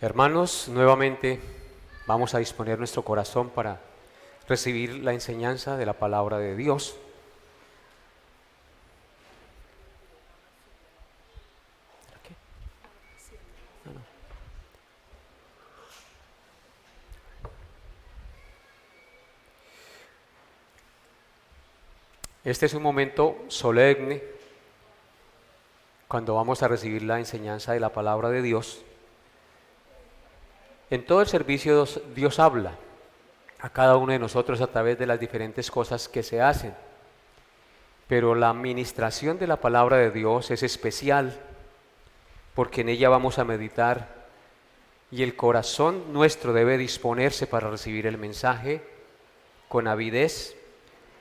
Hermanos, nuevamente vamos a disponer nuestro corazón para recibir la enseñanza de la palabra de Dios. Este es un momento solemne cuando vamos a recibir la enseñanza de la palabra de Dios. En todo el servicio Dios habla a cada uno de nosotros a través de las diferentes cosas que se hacen. Pero la administración de la palabra de Dios es especial porque en ella vamos a meditar y el corazón nuestro debe disponerse para recibir el mensaje con avidez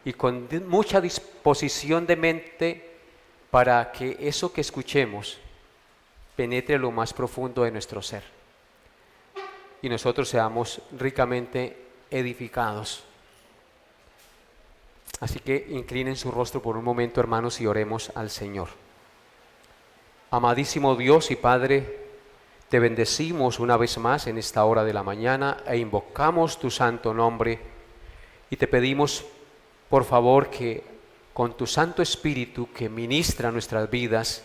y con mucha disposición de mente para que eso que escuchemos penetre lo más profundo de nuestro ser y nosotros seamos ricamente edificados. Así que inclinen su rostro por un momento, hermanos, y oremos al Señor. Amadísimo Dios y Padre, te bendecimos una vez más en esta hora de la mañana e invocamos tu santo nombre y te pedimos, por favor, que con tu Santo Espíritu que ministra nuestras vidas,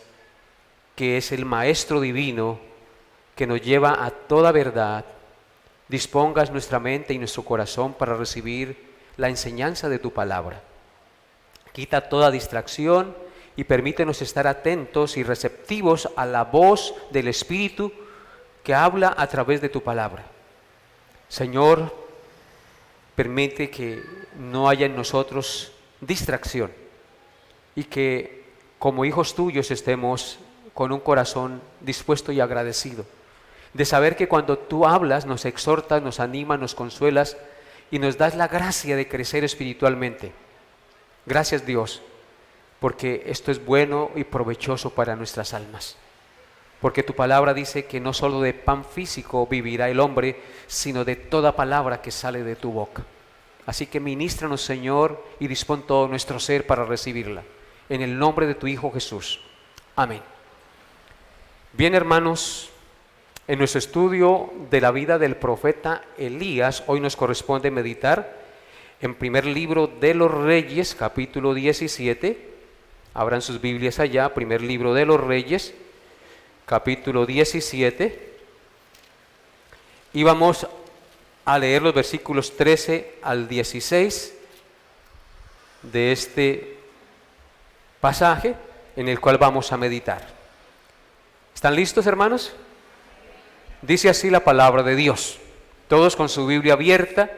que es el Maestro Divino que nos lleva a toda verdad, dispongas nuestra mente y nuestro corazón para recibir la enseñanza de tu palabra. Quita toda distracción y permítenos estar atentos y receptivos a la voz del Espíritu que habla a través de tu palabra. Señor, permite que no haya en nosotros distracción y que como hijos tuyos estemos con un corazón dispuesto y agradecido de saber que cuando tú hablas nos exhortas, nos animas, nos consuelas y nos das la gracia de crecer espiritualmente. Gracias, Dios, porque esto es bueno y provechoso para nuestras almas. Porque tu palabra dice que no solo de pan físico vivirá el hombre, sino de toda palabra que sale de tu boca. Así que ministranos, Señor, y dispón todo nuestro ser para recibirla. En el nombre de tu Hijo Jesús. Amén. Bien, hermanos, en nuestro estudio de la vida del profeta Elías, hoy nos corresponde meditar en primer libro de los Reyes, capítulo 17. Abran sus Biblias allá, primer libro de los Reyes, capítulo 17. Y vamos a leer los versículos 13 al 16 de este pasaje en el cual vamos a meditar. ¿Están listos, hermanos? Dice así la palabra de Dios, todos con su Biblia abierta,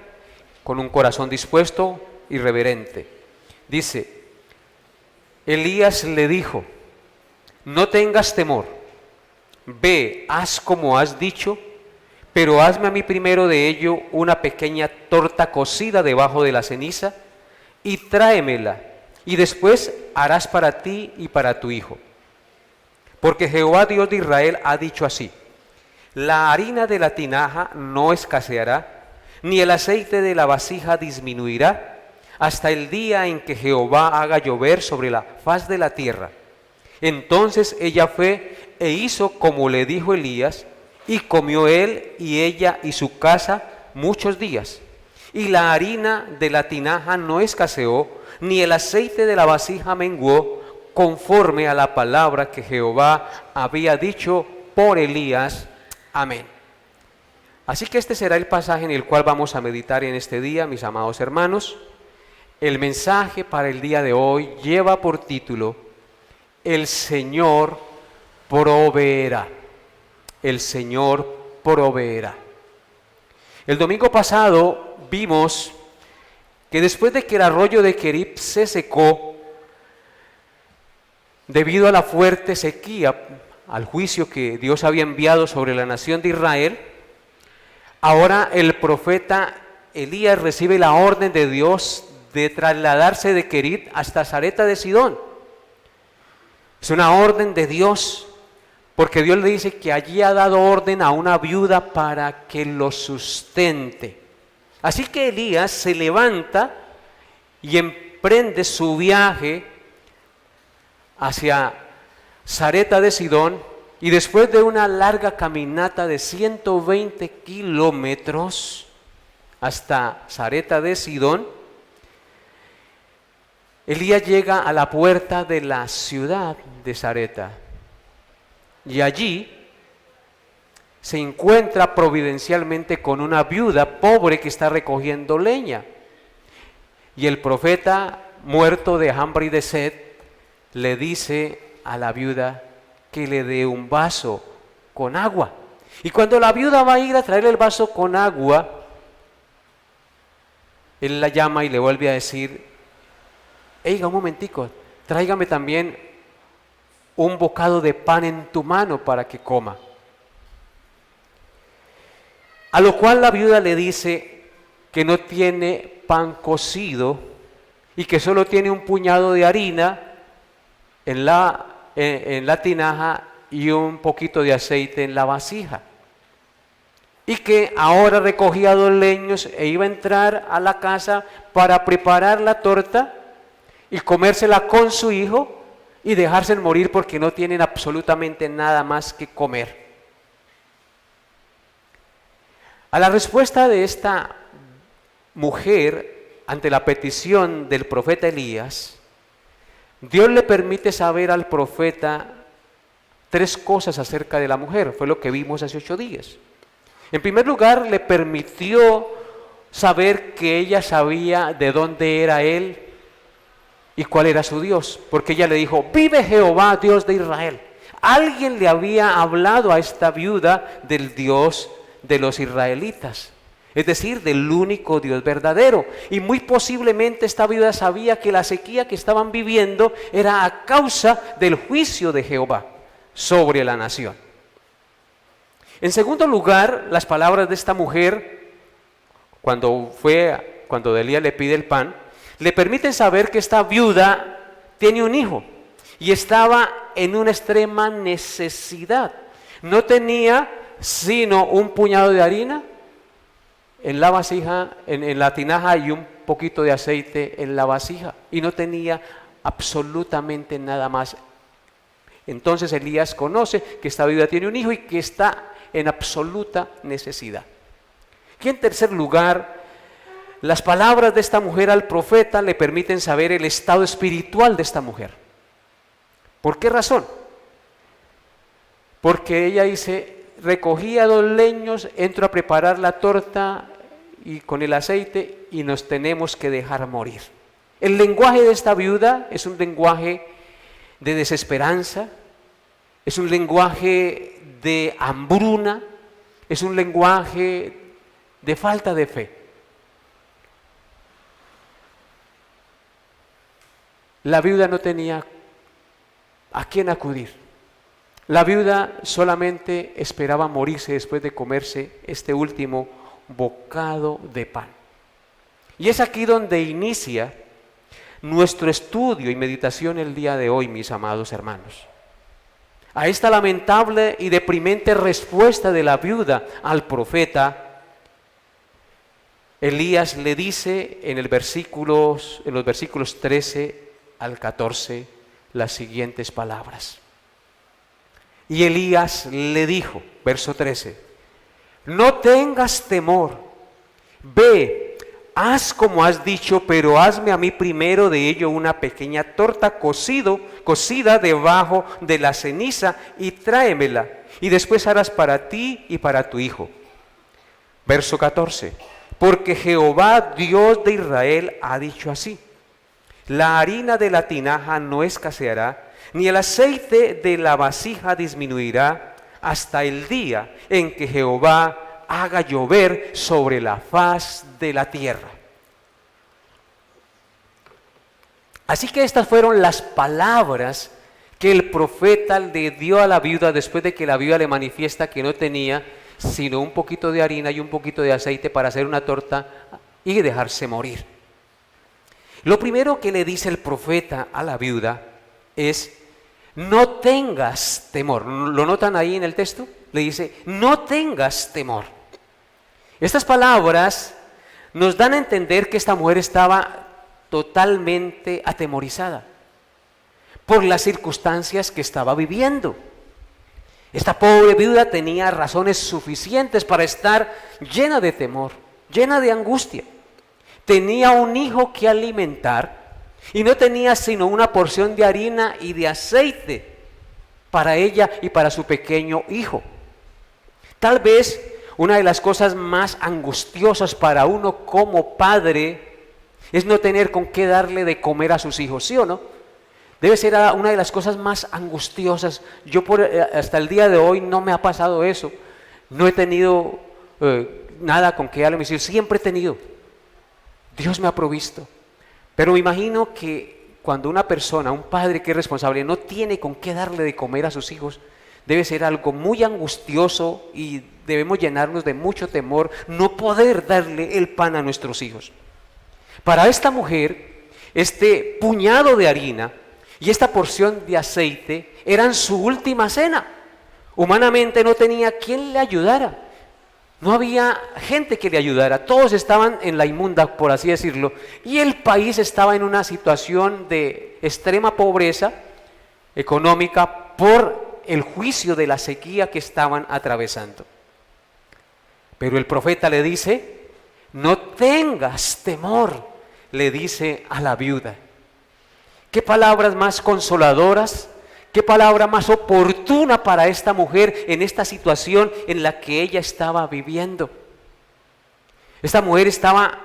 con un corazón dispuesto y reverente. Dice: Elías le dijo: no tengas temor, ve, haz como has dicho, pero hazme a mí primero de ello una pequeña torta cocida debajo de la ceniza y tráemela, y después harás para ti y para tu hijo. Porque Jehová Dios de Israel ha dicho así: la harina de la tinaja no escaseará, ni el aceite de la vasija disminuirá, hasta el día en que Jehová haga llover sobre la faz de la tierra. Entonces ella fue e hizo como le dijo Elías, y comió él y ella y su casa muchos días. Y la harina de la tinaja no escaseó, ni el aceite de la vasija menguó, conforme a la palabra que Jehová había dicho por Elías. Amén. Así que este será el pasaje en el cual vamos a meditar en este día, mis amados hermanos. El mensaje para el día de hoy lleva por título: el Señor proveerá. El Señor proveerá. El domingo pasado vimos que después de que el arroyo de Querib se secó, debido a la fuerte sequía, al juicio que Dios había enviado sobre la nación de Israel, ahora el profeta Elías recibe la orden de Dios de trasladarse de Querib hasta Sarepta de Sidón. Es una orden de Dios, porque Dios le dice que allí ha dado orden a una viuda para que lo sustente. Así que Elías se levanta y emprende su viaje hacia Sarepta de Sidón, y después de una larga caminata de 120 kilómetros hasta Sarepta de Sidón, Elías llega a la puerta de la ciudad de Sarepta y allí se encuentra providencialmente con una viuda pobre que está recogiendo leña. Y el profeta, muerto de hambre y de sed, le dice a la viuda que le dé un vaso con agua. Y cuando la viuda va a ir a traerle el vaso con agua, él la llama y le vuelve a decir: oiga, un momentico, tráigame también un bocado de pan en tu mano para que coma. A lo cual la viuda le dice que no tiene pan cocido y que solo tiene un puñado de harina en la tinaja y un poquito de aceite en la vasija. Y que ahora recogía 2 leños e iba a entrar a la casa para preparar la torta y comérsela con su hijo y dejarse morir porque no tienen absolutamente nada más que comer. A la respuesta de esta mujer ante la petición del profeta Elías, Dios le permite saber al profeta 3 cosas acerca de la mujer. Fue lo que vimos hace 8 días. En primer lugar, le permitió saber que ella sabía de dónde era él y cuál era su Dios, porque ella le dijo: vive Jehová, Dios de Israel. Alguien le había hablado a esta viuda del Dios de los israelitas, es decir, del único Dios verdadero. Y muy posiblemente esta viuda sabía que la sequía que estaban viviendo era a causa del juicio de Jehová sobre la nación. En segundo lugar, las palabras de esta mujer, cuando Elías le pide el pan, le permiten saber que esta viuda tiene un hijo y estaba en una extrema necesidad. No tenía sino un puñado de harina en la vasija, en la tinaja, y un poquito de aceite en la vasija, y no tenía absolutamente nada más. Entonces Elías conoce que esta viuda tiene un hijo y que está en absoluta necesidad. Y en tercer lugar, las palabras de esta mujer al profeta le permiten saber el estado espiritual de esta mujer. ¿Por qué razón? Porque ella dice: recogía 2 leños, entro a preparar la torta y con el aceite y nos tenemos que dejar morir. El lenguaje de esta viuda es un lenguaje de desesperanza, es un lenguaje de hambruna, es un lenguaje de falta de fe. La viuda no tenía a quién acudir. La viuda solamente esperaba morirse después de comerse este último bocado de pan. Y es aquí donde inicia nuestro estudio y meditación el día de hoy, mis amados hermanos. A esta lamentable y deprimente respuesta de la viuda al profeta, Elías le dice en los versículos 13 al 14 las siguientes palabras. Y Elías le dijo, verso 13: no tengas temor, ve, haz como has dicho, pero hazme a mí primero de ello una pequeña torta cocida debajo de la ceniza y tráemela, y después harás para ti y para tu hijo. Verso 14: porque Jehová, Dios de Israel, ha dicho así: la harina de la tinaja no escaseará, ni el aceite de la vasija disminuirá, hasta el día en que Jehová haga llover sobre la faz de la tierra. Así que estas fueron las palabras que el profeta le dio a la viuda después de que la viuda le manifiesta que no tenía sino un poquito de harina y un poquito de aceite para hacer una torta y dejarse morir. Lo primero que le dice el profeta a la viuda es: no tengas temor. ¿Lo notan ahí en el texto? Le dice: no tengas temor. Estas palabras nos dan a entender que esta mujer estaba totalmente atemorizada por las circunstancias que estaba viviendo. Esta pobre viuda tenía razones suficientes para estar llena de temor, llena de angustia. Tenía un hijo que alimentar y no tenía sino una porción de harina y de aceite para ella y para su pequeño hijo. Tal vez una de las cosas más angustiosas para uno como padre es no tener con qué darle de comer a sus hijos, ¿sí o no? Debe ser una de las cosas más angustiosas. Yo hasta el día de hoy no me ha pasado eso. No he tenido nada con qué darle a mis hijos. Siempre he tenido. Dios me ha provisto. Pero me imagino que cuando una persona, un padre que es responsable, no tiene con qué darle de comer a sus hijos, debe ser algo muy angustioso y debemos llenarnos de mucho temor no poder darle el pan a nuestros hijos. Para esta mujer, este puñado de harina y esta porción de aceite eran su última cena. Humanamente no tenía quien le ayudara. No había gente que le ayudara. Todos estaban en la inmunda, por así decirlo. Y el país estaba en una situación de extrema pobreza económica por el juicio de la sequía que estaban atravesando. Pero el profeta le dice, no tengas temor, le dice a la viuda. Qué palabras más consoladoras, qué palabra más oportuna para esta mujer en esta situación en la que ella estaba viviendo. Esta mujer estaba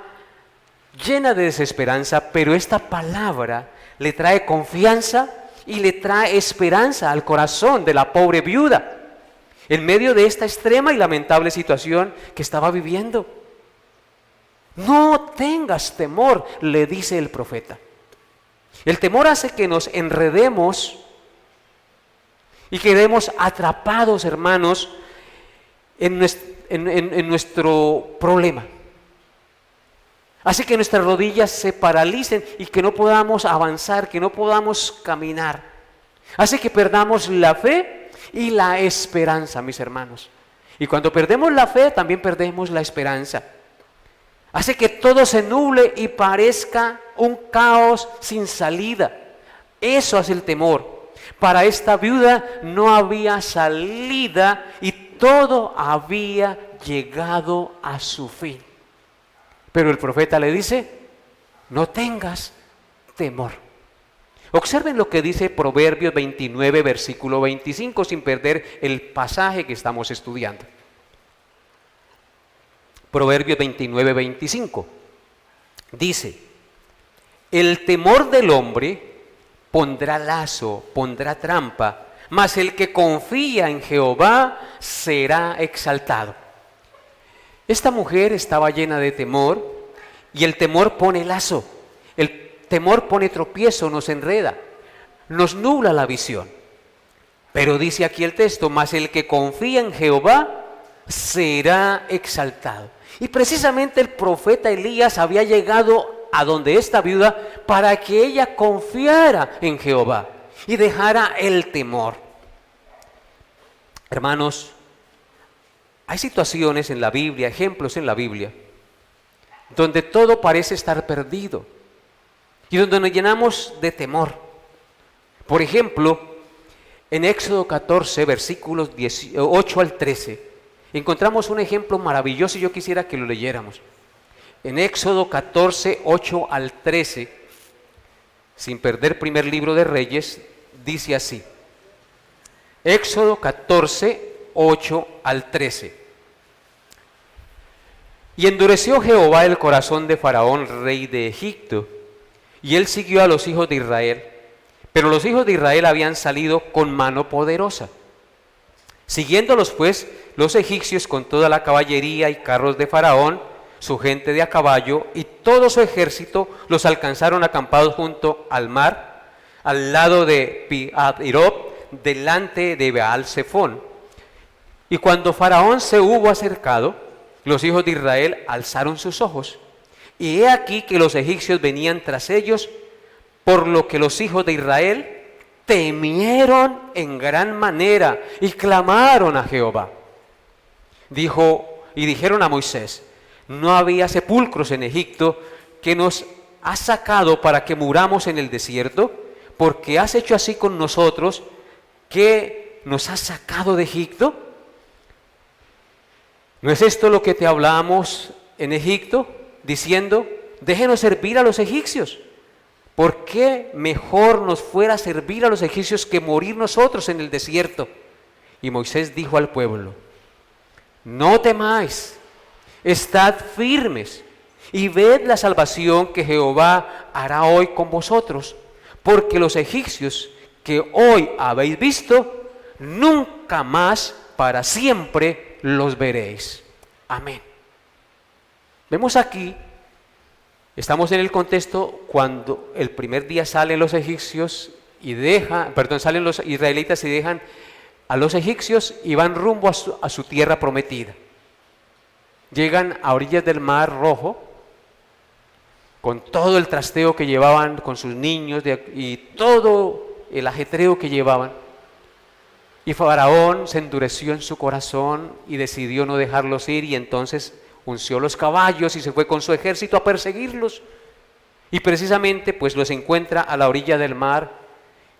llena de desesperanza, pero esta palabra le trae confianza y le trae esperanza al corazón de la pobre viuda, en medio de esta extrema y lamentable situación que estaba viviendo. No tengas temor, le dice el profeta. El temor hace que nos enredemos y quedemos atrapados, hermanos, en nuestro problema. Hace que nuestras rodillas se paralicen y que no podamos avanzar, que no podamos caminar. Hace que perdamos la fe y la esperanza, mis hermanos. Y cuando perdemos la fe, también perdemos la esperanza. Hace que todo se nuble y parezca un caos sin salida. Eso hace el temor. Para esta viuda no había salida y todo había llegado a su fin. Pero el profeta le dice, no tengas temor. Observen lo que dice Proverbios 29, versículo 25, sin perder el pasaje que estamos estudiando. Proverbios 29, 25. Dice, el temor del hombre pondrá lazo, pondrá trampa, mas el que confía en Jehová será exaltado. Esta mujer estaba llena de temor y el temor pone lazo, el temor pone tropiezo, nos enreda, nos nubla la visión. Pero dice aquí el texto, mas el que confía en Jehová será exaltado. Y precisamente el profeta Elías había llegado a donde esta viuda para que ella confiara en Jehová y dejara el temor. Hermanos, hay situaciones en la Biblia, ejemplos en la Biblia, donde todo parece estar perdido y donde nos llenamos de temor. Por ejemplo, en Éxodo 14, versículos 8 al 13, encontramos un ejemplo maravilloso y yo quisiera que lo leyéramos. En Éxodo 14, 8 al 13, sin perder primer libro de Reyes, dice así. Éxodo 14, 8 al 13. Y endureció Jehová el corazón de Faraón, rey de Egipto, y él siguió a los hijos de Israel. Pero los hijos de Israel habían salido con mano poderosa. Siguiéndolos pues los egipcios con toda la caballería y carros de Faraón, su gente de a caballo y todo su ejército, los alcanzaron acampados junto al mar, al lado de Pi-Hahiroth, delante de Baal-Zephón. Y cuando Faraón se hubo acercado, los hijos de Israel alzaron sus ojos, y he aquí que los egipcios venían tras ellos, por lo que los hijos de Israel temieron en gran manera y clamaron a Jehová. Dijeron a Moisés, no había sepulcros en Egipto que nos has sacado para que muramos en el desierto, porque has hecho así con nosotros, que nos has sacado de Egipto? ¿No es esto lo que te hablamos en Egipto, diciendo, déjenos servir a los egipcios? ¿Por qué mejor nos fuera servir a los egipcios que morir nosotros en el desierto? Y Moisés dijo al pueblo, no temáis, estad firmes y ved la salvación que Jehová hará hoy con vosotros, porque los egipcios que hoy habéis visto, nunca más para siempre los veréis. Amén. Vemos aquí, estamos en el contexto cuando el primer día salen los egipcios y salen los israelitas y dejan a los egipcios y van rumbo a su tierra prometida. Llegan a orillas del Mar Rojo, con todo el trasteo que llevaban, con sus niños y todo el ajetreo que llevaban. Y Faraón se endureció en su corazón y decidió no dejarlos ir, y entonces unció los caballos y se fue con su ejército a perseguirlos. Y precisamente pues los encuentra a la orilla del mar,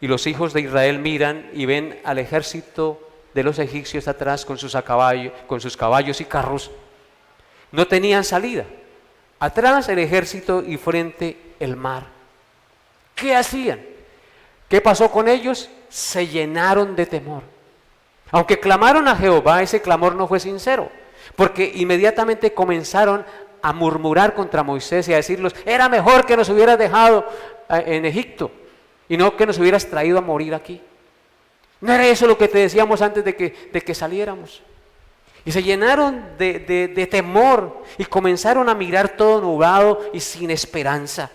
y los hijos de Israel miran y ven al ejército de los egipcios atrás con sus caballos y carros. No tenían salida. Atrás el ejército y frente el mar. ¿Qué hacían? ¿Qué pasó con ellos? Se llenaron de temor. Aunque clamaron a Jehová, ese clamor no fue sincero, porque inmediatamente comenzaron a murmurar contra Moisés y a decirles, era mejor que nos hubieras dejado en Egipto y no que nos hubieras traído a morir aquí. ¿No era eso lo que te decíamos antes de que saliéramos? Y se llenaron de temor y comenzaron a mirar todo nublado y sin esperanza.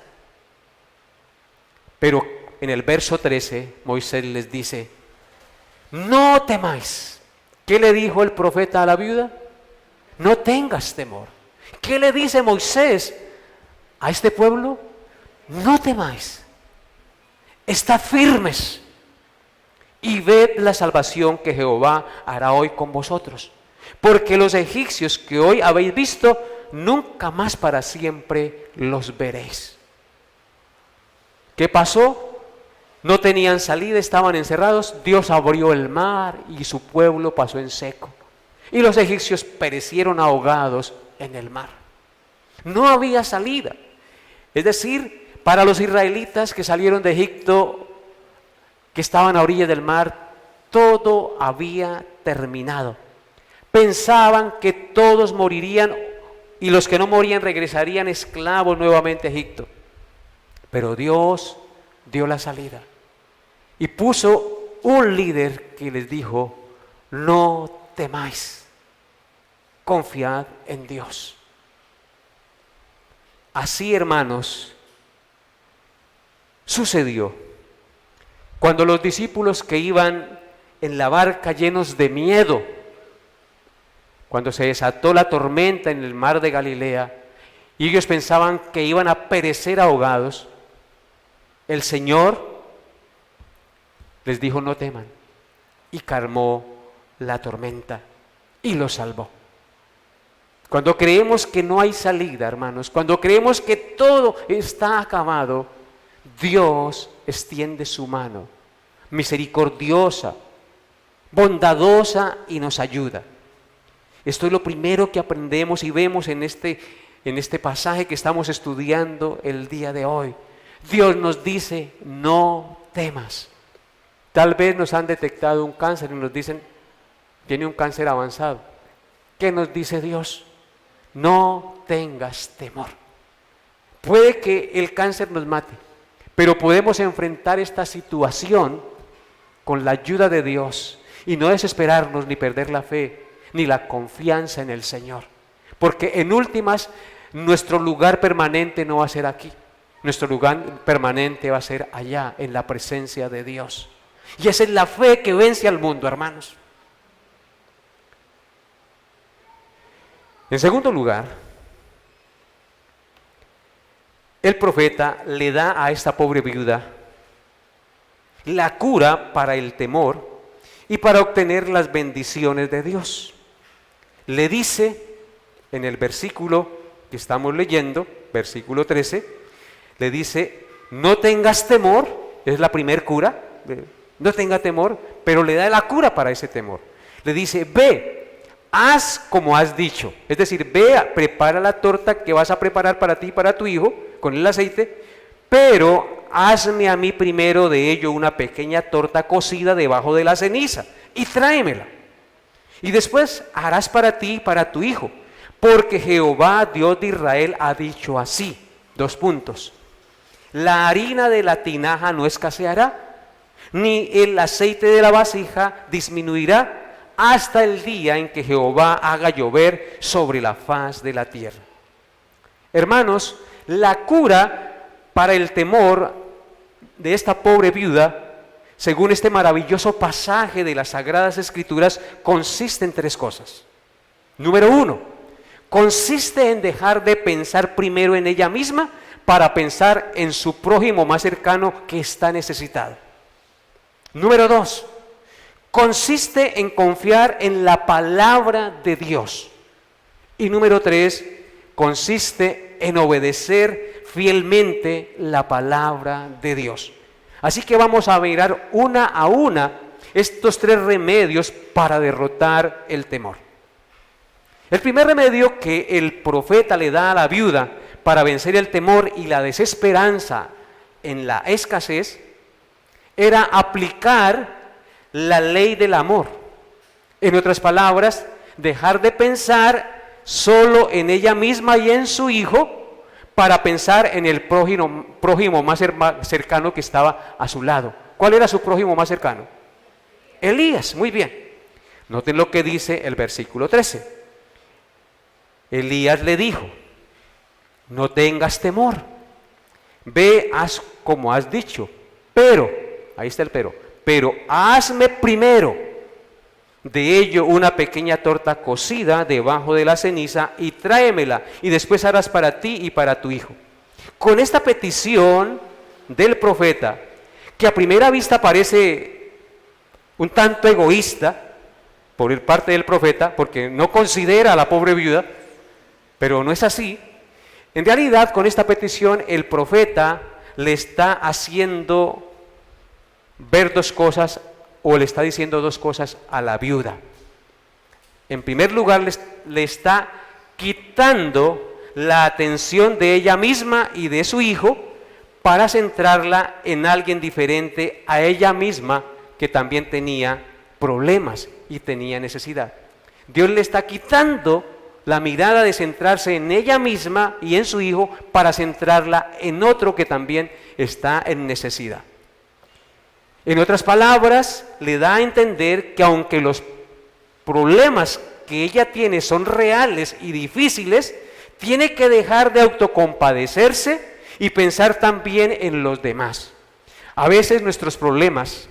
Pero en el verso 13, Moisés les dice, no temáis. ¿Qué le dijo el profeta a la viuda? No tengas temor. ¿Qué le dice Moisés a este pueblo? No temáis. Estad firmes y ved la salvación que Jehová hará hoy con vosotros. Porque los egipcios que hoy habéis visto, nunca más para siempre los veréis. ¿Qué pasó? No tenían salida, estaban encerrados. Dios abrió el mar y su pueblo pasó en seco. Y los egipcios perecieron ahogados en el mar. No había salida. Es decir, para los israelitas que salieron de Egipto, que estaban a orilla del mar, todo había terminado. Pensaban que todos morirían y los que no morían regresarían esclavos nuevamente a Egipto. Pero Dios dio la salida y puso un líder que les dijo, no temáis, confiad en Dios. Así, hermanos, sucedió. Cuando los discípulos que iban en la barca llenos de miedo, cuando se desató la tormenta en el mar de Galilea y ellos pensaban que iban a perecer ahogados, el Señor les dijo no teman y calmó la tormenta y los salvó. Cuando creemos que no hay salida, hermanos, cuando creemos que todo está acabado, Dios extiende su mano misericordiosa, bondadosa y nos ayuda. Esto es lo primero que aprendemos y vemos en este pasaje que estamos estudiando el día de hoy. Dios nos dice, no temas. Tal vez nos han detectado un cáncer y nos dicen, tiene un cáncer avanzado. ¿Qué nos dice Dios? No tengas temor. Puede que el cáncer nos mate, pero podemos enfrentar esta situación con la ayuda de Dios y no desesperarnos ni perder la fe ni la confianza en el Señor, porque en últimas nuestro lugar permanente no va a ser aquí, nuestro lugar permanente va a ser allá en la presencia de Dios, y esa es la fe que vence al mundo, hermanos. En segundo lugar, el profeta le da a esta pobre viuda la cura para el temor y para obtener las bendiciones de Dios. Le dice en el versículo que estamos leyendo, versículo 13, le dice, no tengas temor, es la primer cura, no tenga temor, pero le da la cura para ese temor. Le dice, ve, haz como has dicho. Es decir, ve, prepara la torta que vas a preparar para ti y para tu hijo con el aceite, pero hazme a mí primero de ello una pequeña torta cocida debajo de la ceniza y tráemela. Y después harás para ti y para tu hijo, porque Jehová, Dios de Israel, ha dicho así. 2 puntos. La harina de la tinaja no escaseará, ni el aceite de la vasija disminuirá, hasta el día en que Jehová haga llover sobre la faz de la tierra. Hermanos, la cura para el temor de esta pobre viuda, según este maravilloso pasaje de las Sagradas Escrituras, consiste en 3 cosas. Número 1, consiste en dejar de pensar primero en ella misma para pensar en su prójimo más cercano que está necesitado. Número 2, consiste en confiar en la palabra de Dios. Y número 3, consiste en obedecer fielmente la palabra de Dios. Así que vamos a mirar una a una estos 3 remedios para derrotar el temor. El primer remedio que el profeta le da a la viuda para vencer el temor y la desesperanza en la escasez era aplicar la ley del amor. En otras palabras, dejar de pensar solo en ella misma y en su hijo para pensar en el prójimo más cercano que estaba a su lado. ¿Cuál era su prójimo más cercano? Elías, muy bien. Noten lo que dice el versículo 13. Elías le dijo, no tengas temor, ve, haz como has dicho, pero, ahí está el pero hazme primero de ello una pequeña torta cocida debajo de la ceniza y tráemela, y después harás para ti y para tu hijo. Con esta petición del profeta, que a primera vista parece un tanto egoísta por parte del profeta, porque no considera a la pobre viuda, pero no es así. En realidad, con esta petición, el profeta le está haciendo ver 2 cosas, o le está diciendo 2 cosas a la viuda. En primer lugar, le está quitando la atención de ella misma y de su hijo para centrarla en alguien diferente a ella misma, que también tenía problemas y tenía necesidad. Dios le está quitando la mirada de centrarse en ella misma y en su hijo para centrarla en otro que también está en necesidad. En otras palabras, le da a entender que aunque los problemas que ella tiene son reales y difíciles, tiene que dejar de autocompadecerse y pensar también en los demás. A veces nuestros problemas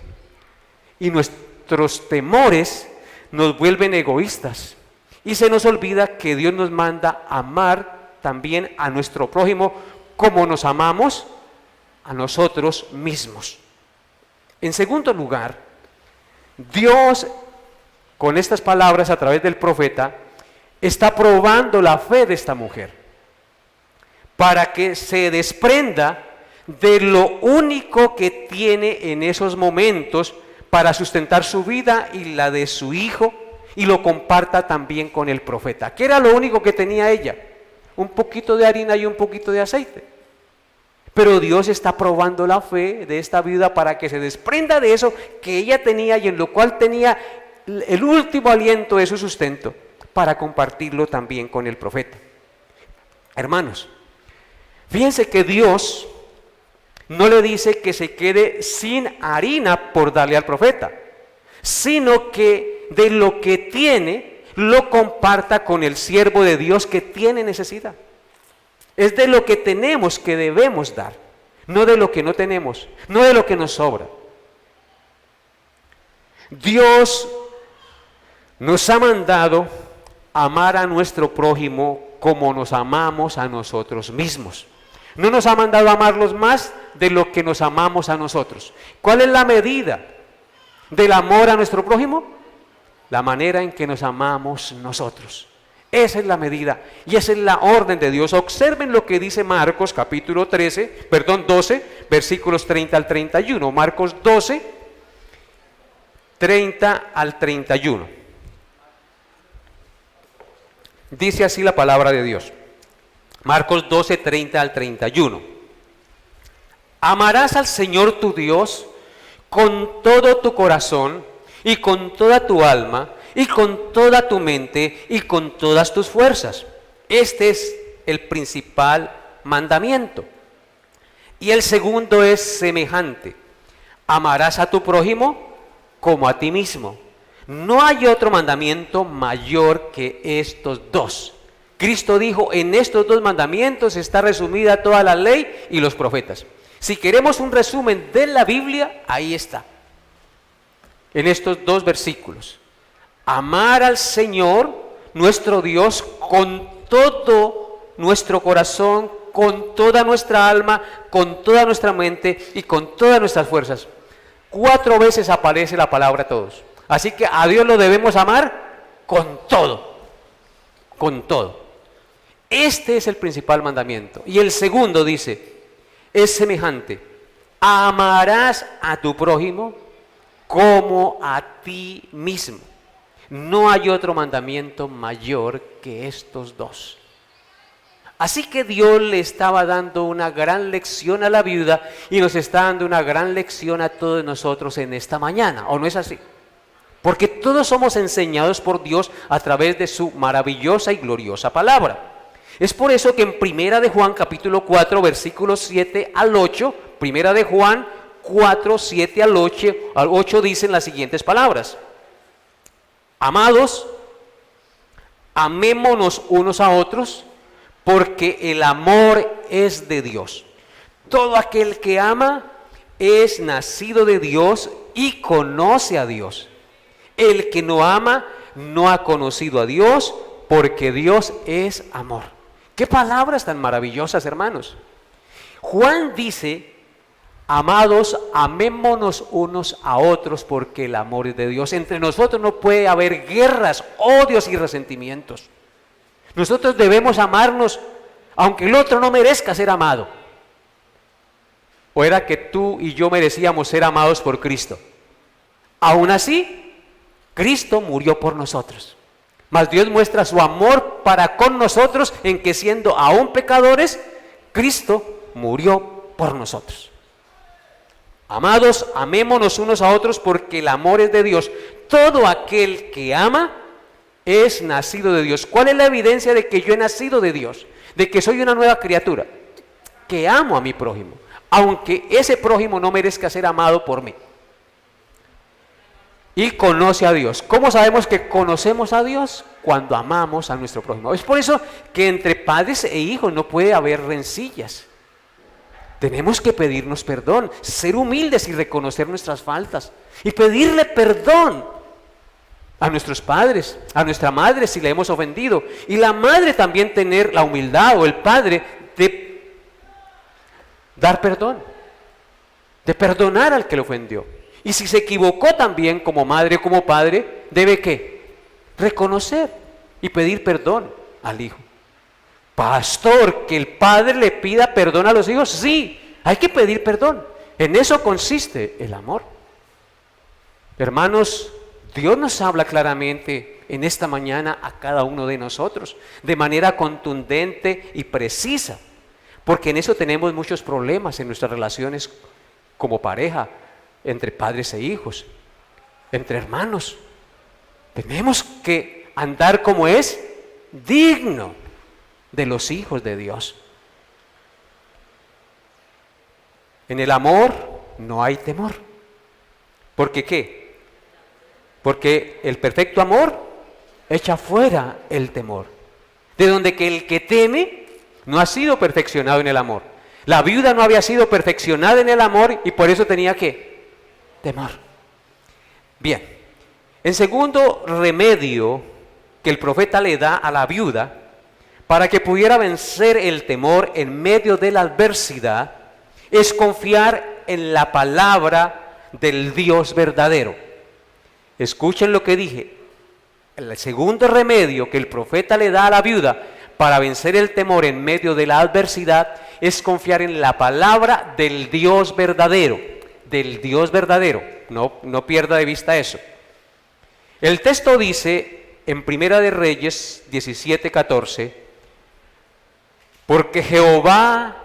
y nuestros temores nos vuelven egoístas y se nos olvida que Dios nos manda amar también a nuestro prójimo como nos amamos a nosotros mismos. En segundo lugar, Dios, con estas palabras a través del profeta, está probando la fe de esta mujer para que se desprenda de lo único que tiene en esos momentos para sustentar su vida y la de su hijo, y lo comparta también con el profeta. ¿Qué era lo único que tenía ella? Un poquito de harina y un poquito de aceite. Pero Dios está probando la fe de esta viuda para que se desprenda de eso que ella tenía y en lo cual tenía el último aliento de su sustento, para compartirlo también con el profeta. Hermanos, fíjense que Dios no le dice que se quede sin harina por darle al profeta, sino que de lo que tiene lo comparta con el siervo de Dios que tiene necesidad. Es de lo que tenemos que debemos dar, no de lo que no tenemos, no de lo que nos sobra. Dios nos ha mandado amar a nuestro prójimo como nos amamos a nosotros mismos. No nos ha mandado amarlos más de lo que nos amamos a nosotros. ¿Cuál es la medida del amor a nuestro prójimo? La manera en que nos amamos nosotros. Esa es la medida y esa es la orden de Dios. Observen lo que dice Marcos capítulo 12, versículos 30 al 31. Marcos 12, 30 al 31. Dice así la palabra de Dios. Marcos 12, 30 al 31. Amarás al Señor tu Dios con todo tu corazón y con toda tu alma y con toda tu mente y con todas tus fuerzas. Este es el principal mandamiento. Y el segundo es semejante. Amarás a tu prójimo como a ti mismo. No hay otro mandamiento mayor que estos dos. Cristo dijo, en estos dos mandamientos está resumida toda la ley y los profetas. Si queremos un resumen de la Biblia, ahí está. En estos dos versículos. Amar al Señor, nuestro Dios, con todo nuestro corazón, con toda nuestra alma, con toda nuestra mente y con todas nuestras fuerzas. 4 veces aparece la palabra todos. Así que a Dios lo debemos amar con todo. Con todo. Este es el principal mandamiento. Y el segundo dice, es semejante. Amarás a tu prójimo como a ti mismo. No hay otro mandamiento mayor que estos dos. Así que Dios le estaba dando una gran lección a la viuda y nos está dando una gran lección a todos nosotros en esta mañana, ¿o no es así? Porque todos somos enseñados por Dios a través de su maravillosa y gloriosa palabra. Es por eso que en Primera de Juan capítulo 4 versículos 7 al 8, Primera de Juan 4, 7 al 8 dicen las siguientes palabras. Amados, amémonos unos a otros, porque el amor es de Dios. Todo aquel que ama es nacido de Dios y conoce a Dios. El que no ama no ha conocido a Dios, porque Dios es amor. Qué palabras tan maravillosas, hermanos. Juan dice, amados, amémonos unos a otros, porque el amor es de Dios. Entre nosotros no puede haber guerras, odios y resentimientos. Nosotros debemos amarnos, aunque el otro no merezca ser amado. ¿O era que tú y yo merecíamos ser amados por Cristo? Aún así, Cristo murió por nosotros. Mas Dios muestra su amor para con nosotros en que siendo aún pecadores, Cristo murió por nosotros. Amados, amémonos unos a otros porque el amor es de Dios. Todo aquel que ama es nacido de Dios. ¿Cuál es la evidencia de que yo he nacido de Dios? De que soy una nueva criatura. Que amo a mi prójimo, aunque ese prójimo no merezca ser amado por mí. Y conoce a Dios. ¿Cómo sabemos que conocemos a Dios? Cuando amamos a nuestro prójimo. Es por eso que entre padres e hijos no puede haber rencillas. Tenemos que pedirnos perdón, ser humildes y reconocer nuestras faltas. Y pedirle perdón a nuestros padres, a nuestra madre si le hemos ofendido. Y la madre también tener la humildad, o el padre, de dar perdón, de perdonar al que le ofendió. Y si se equivocó también como madre o como padre, debe ¿qué? Reconocer y pedir perdón al hijo. Pastor, que el padre le pida perdón a los hijos, sí, hay que pedir perdón. En eso consiste el amor. Hermanos, Dios nos habla claramente en esta mañana a cada uno de nosotros, de manera contundente y precisa, porque en eso tenemos muchos problemas en nuestras relaciones como pareja, entre padres e hijos, entre hermanos. Tenemos que andar como es digno de los hijos de Dios. En el amor no hay temor. ¿Por qué qué? Porque el perfecto amor echa fuera el temor. De donde que el que teme no ha sido perfeccionado en el amor. La viuda no había sido perfeccionada en el amor y por eso tenía que temor. Bien, en segundo remedio que el profeta le da a la viuda para que pudiera vencer el temor en medio de la adversidad es confiar en la palabra del Dios verdadero. Escuchen lo que dije. El segundo remedio que el profeta le da a la viuda para vencer el temor en medio de la adversidad es confiar en la palabra del Dios verdadero. Del Dios verdadero, no pierda de vista eso. El texto dice en Primera de Reyes 17:14, porque Jehová,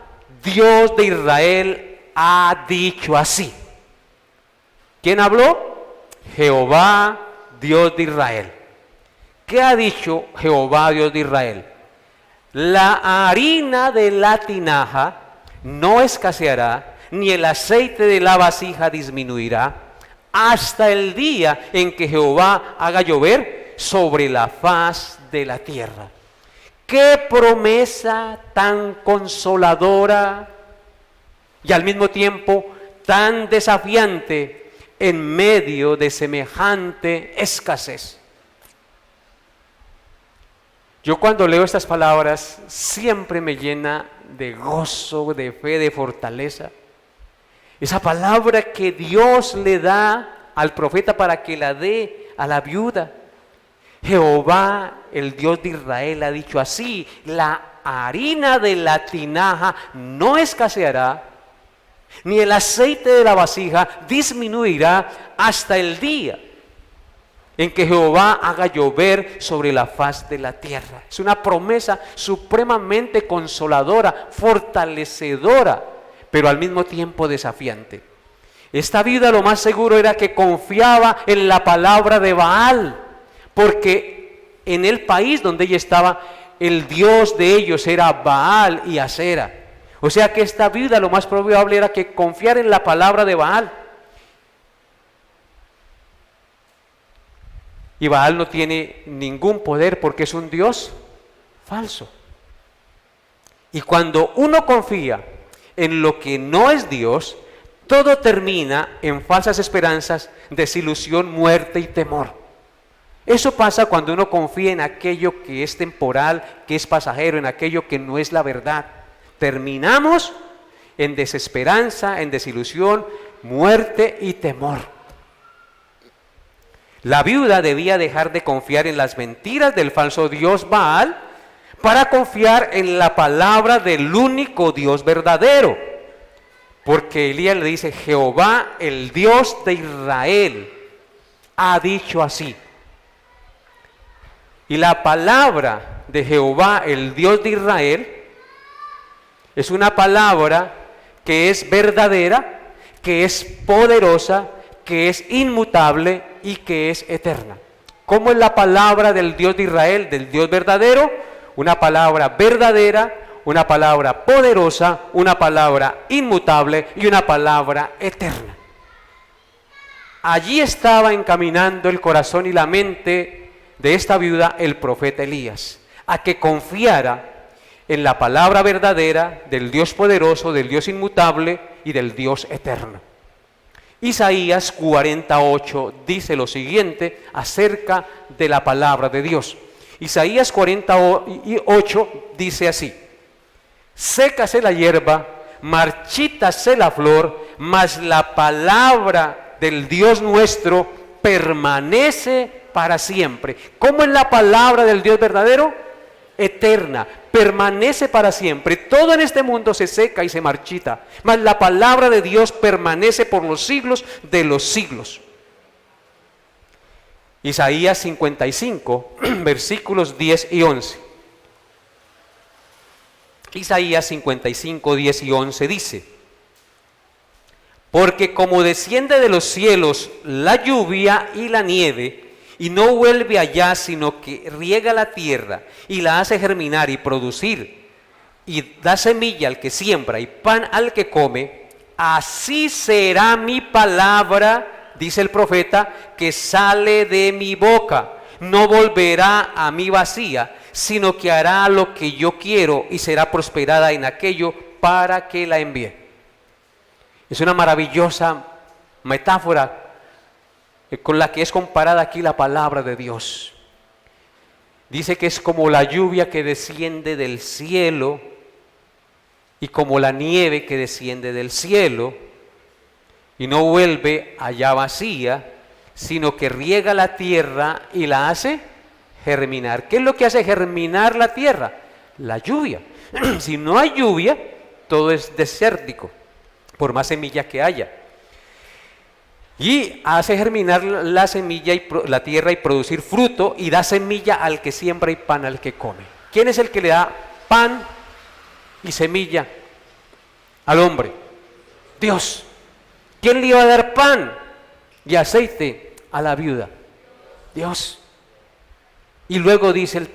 Dios de Israel, ha dicho así. ¿Quién habló? Jehová, Dios de Israel. ¿Qué ha dicho Jehová, Dios de Israel? La harina de la tinaja no escaseará, ni el aceite de la vasija disminuirá, hasta el día en que Jehová haga llover sobre la faz de la tierra. ¡Qué promesa tan consoladora y al mismo tiempo tan desafiante en medio de semejante escasez! Yo cuando leo estas palabras siempre me llena de gozo, de fe, de fortaleza. Esa palabra que Dios le da al profeta para que la dé a la viuda. Jehová, el Dios de Israel, ha dicho así: la harina de la tinaja no escaseará, ni el aceite de la vasija disminuirá hasta el día en que Jehová haga llover sobre la faz de la tierra. Es una promesa supremamente consoladora, fortalecedora, pero al mismo tiempo desafiante. Esta viuda lo más seguro era que confiaba en la palabra de Baal, porque en el país donde ella estaba, el dios de ellos era Baal y Asera. O sea que esta viuda lo más probable era que confiara en la palabra de Baal. Y Baal no tiene ningún poder porque es un dios falso. Y cuando uno confía en lo que no es Dios, todo termina en falsas esperanzas, desilusión, muerte y temor. Eso pasa cuando uno confía en aquello que es temporal, que es pasajero, en aquello que no es la verdad. Terminamos en desesperanza, en desilusión, muerte y temor. La viuda debía dejar de confiar en las mentiras del falso dios Baal para confiar en la palabra del único Dios verdadero. Porque Elías le dice: Jehová, el Dios de Israel, ha dicho así. Y la palabra de Jehová, el Dios de Israel, es una palabra que es verdadera, que es poderosa, que es inmutable y que es eterna. ¿Cómo es la palabra del Dios de Israel, del Dios verdadero? Una palabra verdadera, una palabra poderosa, una palabra inmutable y una palabra eterna. Allí estaba encaminando el corazón y la mente de esta viuda el profeta Elías, a que confiara en la palabra verdadera del Dios poderoso, del Dios inmutable y del Dios eterno. Isaías 48 dice lo siguiente acerca de la palabra de Dios. Isaías 48 dice así: sécase la hierba, marchítase la flor, mas la palabra del Dios nuestro permanece para siempre. ¿Cómo es la palabra del Dios verdadero? Eterna, permanece para siempre. Todo en este mundo se seca y se marchita, mas la palabra de Dios permanece por los siglos de los siglos. Isaías 55, versículos 10 y 11. Isaías 55, 10 y 11 dice: porque como desciende de los cielos la lluvia y la nieve, y no vuelve allá, sino que riega la tierra y la hace germinar y producir, y da semilla al que siembra y pan al que come, así será mi palabra, dice el profeta, que sale de mi boca. No volverá a mí vacía, sino que hará lo que yo quiero y será prosperada en aquello para que la envíe. Es una maravillosa metáfora con la que es comparada aquí la palabra de Dios. Dice que es como la lluvia que desciende del cielo y como la nieve que desciende del cielo y no vuelve allá vacía, sino que riega la tierra y la hace germinar. ¿Qué es lo que hace germinar la tierra? La lluvia. Si no hay lluvia, todo es desértico, por más semillas que haya. Y hace germinar la semilla y la tierra y producir fruto, y da semilla al que siembra y pan al que come. ¿Quién es el que le da pan y semilla al hombre? Dios. ¿Quién le iba a dar pan y aceite a la viuda? Dios. Y luego dice el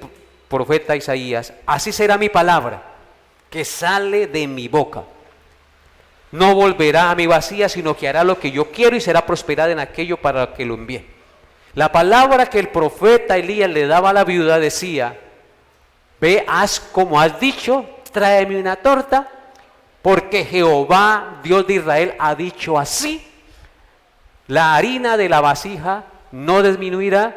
profeta Isaías: así será mi palabra que sale de mi boca. No volverá a mí vacía, sino que hará lo que yo quiero y será prosperada en aquello para lo que lo envié. La palabra que el profeta Elías le daba a la viuda decía: ve, haz como has dicho, tráeme una torta, porque Jehová, Dios de Israel, ha dicho así: la harina de la vasija no disminuirá,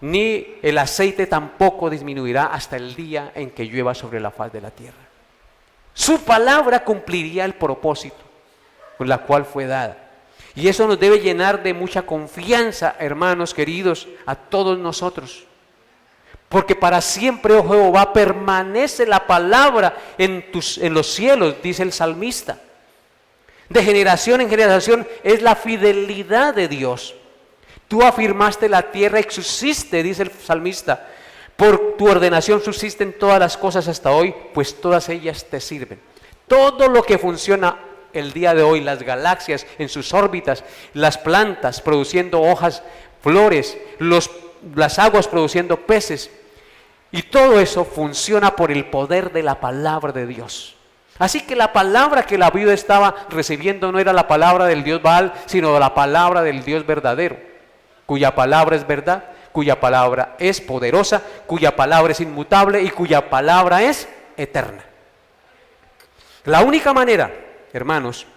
ni el aceite tampoco disminuirá hasta el día en que llueva sobre la faz de la tierra. Su palabra cumpliría el propósito con la cual fue dada. Y eso nos debe llenar de mucha confianza, hermanos queridos, a todos nosotros. Porque para siempre, oh Jehová, permanece la palabra en los cielos, dice el salmista. De generación en generación es la fidelidad de Dios. Tú afirmaste la tierra y subsiste, dice el salmista. Por tu ordenación subsisten todas las cosas hasta hoy, pues todas ellas te sirven. Todo lo que funciona el día de hoy, las galaxias en sus órbitas, las plantas produciendo hojas, flores, las aguas produciendo peces, y todo eso funciona por el poder de la palabra de Dios. Así que la palabra que la viuda estaba recibiendo no era la palabra del Dios Baal, sino la palabra del Dios verdadero, cuya palabra es verdad, cuya palabra es poderosa, cuya palabra es inmutable y cuya palabra es eterna. La única manera, hermanos,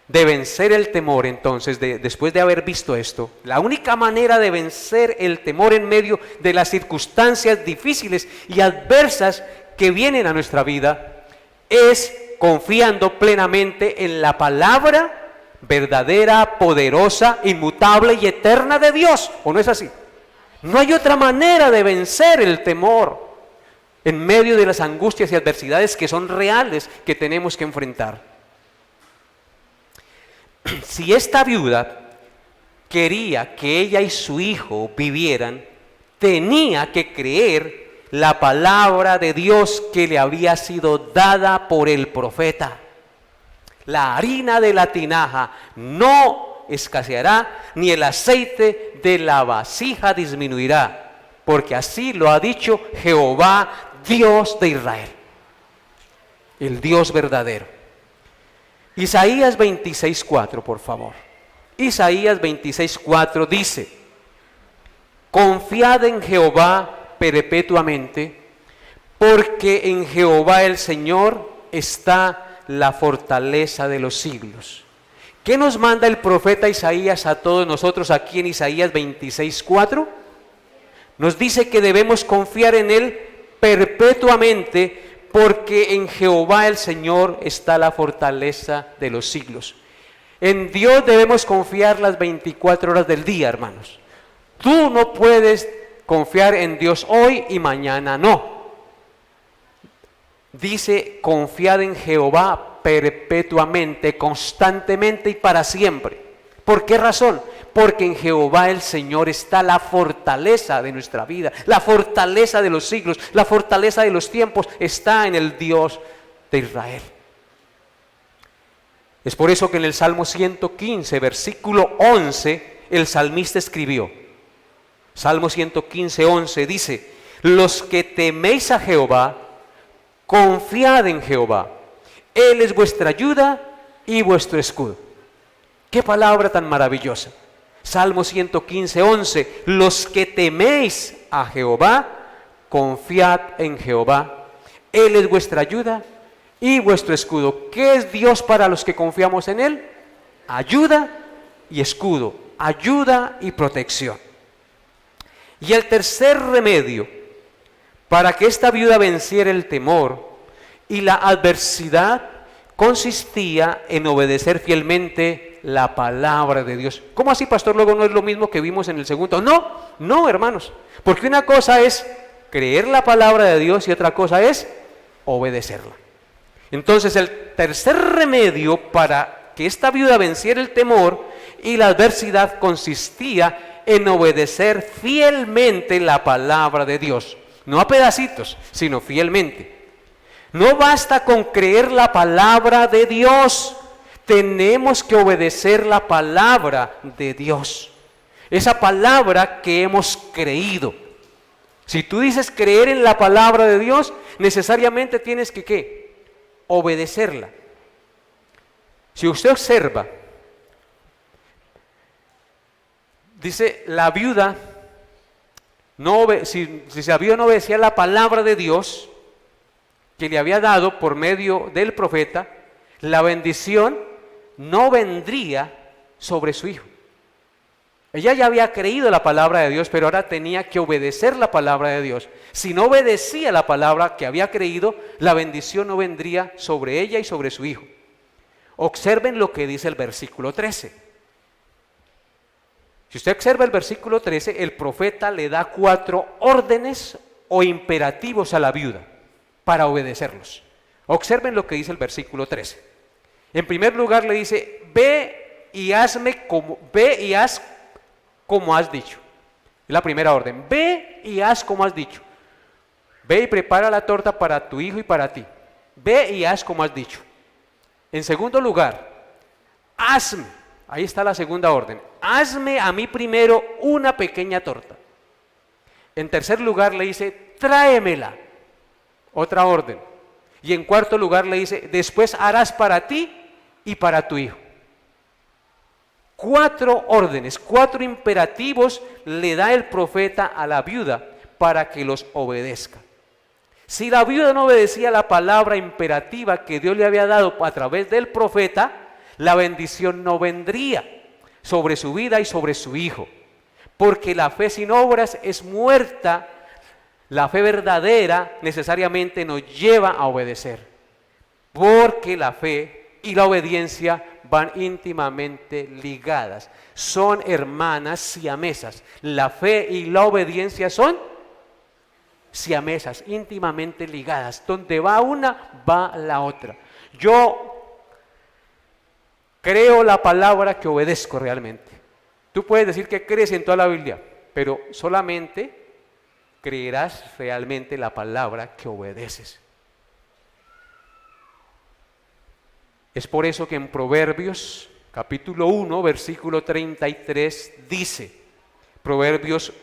de vencer el temor, entonces, después de haber visto esto, la única manera de vencer el temor en medio de las circunstancias difíciles y adversas que vienen a nuestra vida, es confiando plenamente en la palabra verdadera, poderosa, inmutable y eterna de Dios. ¿O no es así? No hay otra manera de vencer el temor en medio de las angustias y adversidades que son reales, que tenemos que enfrentar. Si esta viuda quería que ella y su hijo vivieran, tenía que creer la palabra de Dios que le había sido dada por el profeta. La harina de la tinaja no escaseará, ni el aceite de la vasija disminuirá, porque así lo ha dicho Jehová, Dios de Israel, el Dios verdadero. Isaías 26:4, por favor. Isaías 26:4 dice: confiad en Jehová perpetuamente, porque en Jehová el Señor está la fortaleza de los siglos. ¿Qué nos manda el profeta Isaías a todos nosotros aquí en Isaías 26:4? Nos dice que debemos confiar en Él perpetuamente, porque en Jehová el Señor está la fortaleza de los siglos. En Dios debemos confiar las 24 horas del día, hermanos. Tú no puedes confiar en Dios hoy y mañana no. Dice: confiad en Jehová perpetuamente, constantemente y para siempre. ¿Por qué razón? Porque en Jehová el Señor está la fortaleza de nuestra vida, la fortaleza de los siglos, la fortaleza de los tiempos está en el Dios de Israel. Es por eso que en el Salmo 115, versículo 11, el salmista escribió, Salmo 115, 11, dice: los que teméis a Jehová, confiad en Jehová, Él es vuestra ayuda y vuestro escudo. ¡Qué palabra tan maravillosa! Salmo 115, 11, los que teméis a Jehová, confiad en Jehová, Él es vuestra ayuda y vuestro escudo. ¿Qué es Dios para los que confiamos en Él? Ayuda y escudo, ayuda y protección. Y el tercer remedio para que esta viuda venciera el temor y la adversidad consistía en obedecer fielmente la palabra de Dios. ¿Cómo así, pastor? Luego no es lo mismo que vimos en el segundo. No, hermanos, porque una cosa es creer la palabra de Dios y otra cosa es obedecerla. Entonces, el tercer remedio para que esta viuda venciera el temor y la adversidad consistía en obedecer fielmente la palabra de Dios. No a pedacitos, sino fielmente. No basta con creer la palabra de Dios, tenemos que obedecer la palabra de Dios. Esa palabra que hemos creído. Si tú dices creer en la palabra de Dios, necesariamente tienes que ¿qué? Obedecerla. Si usted observa, dice la viuda, si la viuda no obedecía la palabra de Dios que le había dado por medio del profeta, la bendición no vendría sobre su hijo. Ella ya había creído la palabra de Dios, pero ahora tenía que obedecer la palabra de Dios. Si no obedecía la palabra que había creído, la bendición no vendría sobre ella y sobre su hijo. Observen lo que dice el versículo 13. Si usted observa el versículo 13, el profeta le da 4 órdenes o imperativos a la viuda para obedecerlos. Observen lo que dice el versículo 13. En primer lugar le dice, ve y haz como has dicho. Es la primera orden. Ve y haz como has dicho. Ve y prepara la torta para tu hijo y para ti. Ve y haz como has dicho. En segundo lugar, hazme. Ahí está la segunda orden. Hazme a mí primero una pequeña torta. En tercer lugar le dice, tráemela. Otra orden. Y en cuarto lugar le dice, después harás para ti y para tu hijo. 4 órdenes, 4 imperativos le da el profeta a la viuda para que los obedezca. Si la viuda no obedecía la palabra imperativa que Dios le había dado a través del profeta, la bendición no vendría sobre su vida y sobre su hijo. Porque la fe sin obras es muerta. La fe verdadera necesariamente nos lleva a obedecer. Porque la fe y la obediencia van íntimamente ligadas. Son hermanas siamesas. La fe y la obediencia son siamesas, íntimamente ligadas. Donde va una, va la otra. Yo creo la palabra que obedezco realmente. Tú puedes decir que crees en toda la Biblia, pero solamente creerás realmente la palabra que obedeces. Es por eso que en Proverbios capítulo 1, versículo 33 dice, Proverbios